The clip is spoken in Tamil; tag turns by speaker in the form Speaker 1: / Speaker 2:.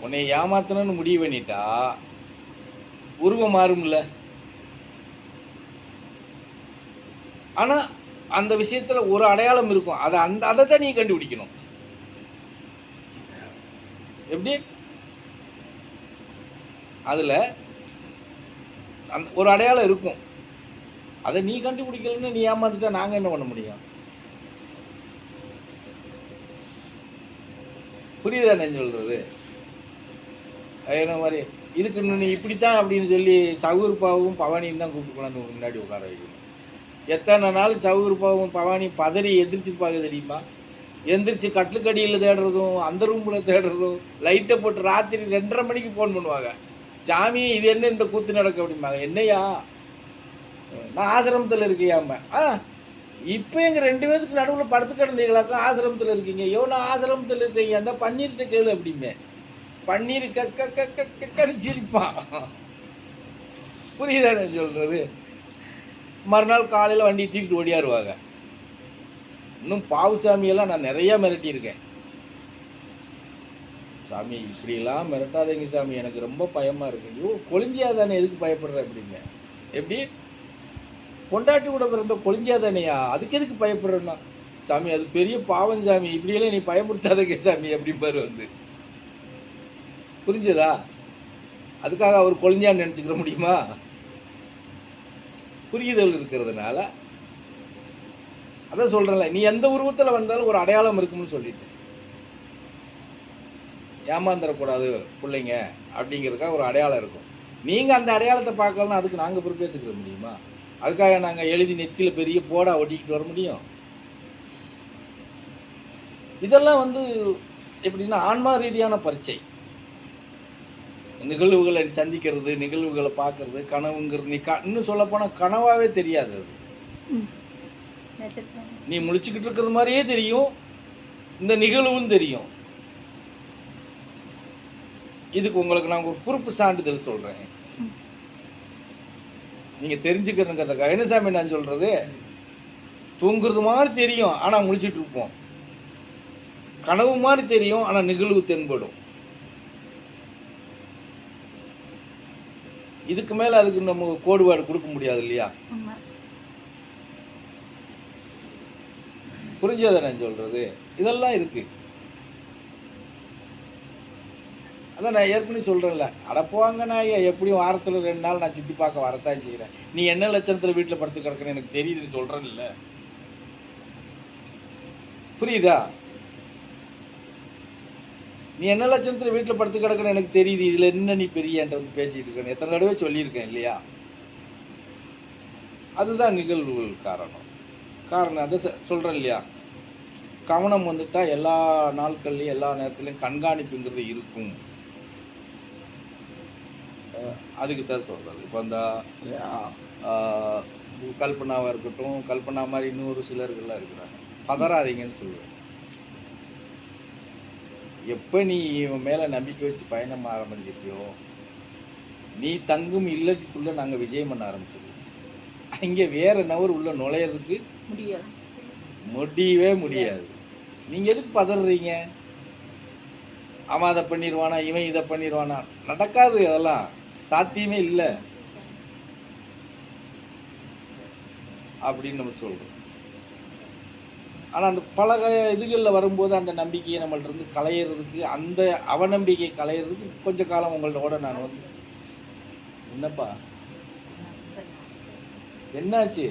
Speaker 1: உன்னை ஏமாத்தணும்னு முடிவு பண்ணிட்டா உருவம் மாறும்ல. ஆனால் அந்த விஷயத்தில் ஒரு அடையாளம் இருக்கும். அதை தான் நீ கண்டுபிடிக்கணும். எப்படி அதில் அந்த ஒரு அடையாளம் இருக்கும். அதை நீ கண்டுபிடிக்கலன்னு நீ ஏமாந்துட்டா நாங்கள் என்ன பண்ண முடியும்? புரியுதா நான் சொல்கிறது? என்ன மாதிரி இதுக்கு நீ இப்படித்தான் அப்படின்னு சொல்லி சவுகூர்பாவும் பவானியும் தான் கூப்பிட்டு கொண்டாந்து முன்னாடி உட்கார வைக்கணும். எத்தனை நாள் சவுகூர்பாவும் பவானி பதறி எந்திரிச்சிருப்பாங்க தெரியுமா? எந்திரிச்சு கட்டுக்கடியில் தேடுறதும் அந்த ரூமில் தேடுறதும், லைட்டை போட்டு ராத்திரி 2:30 மணிக்கு ஃபோன் பண்ணுவாங்க. சாமி இது என்ன இந்த கூத்து நடக்க அப்படிம்பாங்க. என்னையா நான் ஆசிரமத்தில் இருக்கியாம? இப்போ எங்கள் 2 பேருக்கு நடுவில் படுத்து கிடந்தீங்களாக்கும் ஆசிரமத்தில் இருக்கீங்க. நான் ஆசிரமத்தில் இருக்கீங்க அந்த பன்னீர்கிட்ட கேளு அப்படிமே. பன்னீர் கக்கன்னு சிரிப்பான். புரியுதா நான் சொல்கிறது? மறுநாள் காலையில் வண்டி தூக்கிட்டு ஓடியாருவாங்க. இன்னும் பாவுசாமியெல்லாம் நான் நிறையா மிரட்டியிருக்கேன். சாமி இப்படிலாம் மிரட்டாதீங்க சாமி, எனக்கு ரொம்ப பயமாக இருக்கு. கொழுந்தியா தானே, எதுக்கு பயப்படுற அப்படிங்க. எப்படி பொண்டாட்டி கூட பிறந்த கொழுந்தியா தானேயா, அதுக்கு எதுக்கு பயப்படுறேன்னா? சாமி அது பெரிய பாவம் சாமி, இப்படியெல்லாம் நீ பயப்படுத்தாதீங்க சாமி அப்படிம்பாரு வந்து. புரிஞ்சதா? அதுக்காக அவர் கொழுந்தியான்னு நினச்சிக்கிற முடியுமா? புரியுதல் இருக்கிறதுனால அதான் சொல்கிறேன்ல, நீ எந்த உருவத்தில் வந்தாலும் ஒரு அடையாளம் இருக்கும்னு சொல்லிட்டு ஏமாந்துடக்கூடாது பிள்ளைங்க அப்படிங்கிறதுக்காக ஒரு அடையாளம் இருக்கும். நீங்கள் அந்த அடையாளத்தை பார்க்கலன்னா அதுக்கு நாங்கள் பொறுப்பேற்றுக்கிற முடியுமா? அதுக்காக நாங்கள் எழுதி நெத்தியில் பெரிய போடா ஒட்டிக்கிட்டு வர முடியும்? இதெல்லாம் வந்து எப்படின்னா ஆன்மா ரீதியான பரீட்சை. நிகழ்வுகளை சந்திக்கிறது, நிகழ்வுகளை பார்க்கறது, கனவுங்கிறது நீ இன்னும் சொல்லப்போனால் கனவாகவே தெரியாது. அது நீ முழிச்சுக்கிட்டு இருக்கிறது மாதிரியே தெரியும், இந்த நிகழ்வும் தெரியும். இதுக்கு உங்களுக்கு நான் ஒரு குறிப்பு சான்றிதழ் சொல்கிறேன், நீங்கள் தெரிஞ்சுக்கிறதுங்கிறதுக்காக. என்ன சாமி நான் சொல்கிறது? தூங்குறது மாதிரி தெரியும் ஆனால் முழிச்சிட்டு இருப்போம். கனவு மாதிரி தெரியும் ஆனால் நிகழ்வு தென்படும். இதுக்கு மேலே அதுக்கு நம்ம கோடுபாடு கொடுக்க முடியாது இல்லையா? புரிஞ்சதை நான் சொல்கிறது? இதெல்லாம் இருக்குது. அதான் நான் ஏற்கனவே சொல்கிறேன்ல, அடப்போங்க நான் எப்படியும் வாரத்தில் 2 நாள் நான் சுற்றி பார்க்க வரத்தான் செய்கிறேன். நீ என்ன லட்சணத்தில் வீட்டில் படுத்து கிடக்குன்னு எனக்கு தெரியுதுன்னு சொல்கிறேன் இல்லை? புரியுதா? நீ என்ன லட்சணத்தில் வீட்டில் படுத்து கிடக்குன்னு எனக்கு தெரியுது, இதில் என்ன நீ பெரியன்றது பேசிகிட்டு இருக்கேன்னு எத்தனை தடவை சொல்லியிருக்கேன் இல்லையா? அதுதான் நிகழ்வுகள் காரணம். அதை சொல்கிறேன் இல்லையா? கவனம் வந்துட்டால் எல்லா நாட்கள்லையும் எல்லா நேரத்துலையும் கண்காணிப்புங்கிறது இருக்கும். அதுக்கு தான் சொல்கிறது. இப்போ அந்த கல்பனாவாக இருக்கட்டும், கல்பனா மாதிரி இன்னொரு சிலர்கள்லாம் இருக்கிறாங்க, பதறாதீங்கன்னு சொல்லுவேன். எப்போ நீ இவன் மேலே நம்பிக்கை வச்சு பயணம் ஆரம்பிச்சிட்டியோ, நீ தங்கும் இல்லத்துக்குள்ளே நாங்கள் விஜயம் பண்ண ஆரம்பிச்சிடுவோம். அங்கே வேறு நபர் உள்ள நுழையிறதுக்கு முடியவே முடியாது. நீங்கள் எதுக்கு பதறீங்க? அவன் அதை பண்ணிடுவானா, இவன் இதை பண்ணிடுவானா? நடக்காது, அதெல்லாம் சாத்தியமே இல்லை அப்படின்னு நம்ம சொல்கிறோம். ஆனால் அந்த பல இதுகளில் வரும்போது அந்த நம்பிக்கையை நம்மள்ட்ட இருந்து களையிறதுக்கு, அந்த அவநம்பிக்கை களையிறதுக்கு கொஞ்சம் காலம் உங்கள்ட்ட நான் வந்து, என்னப்பா என்னாச்சு?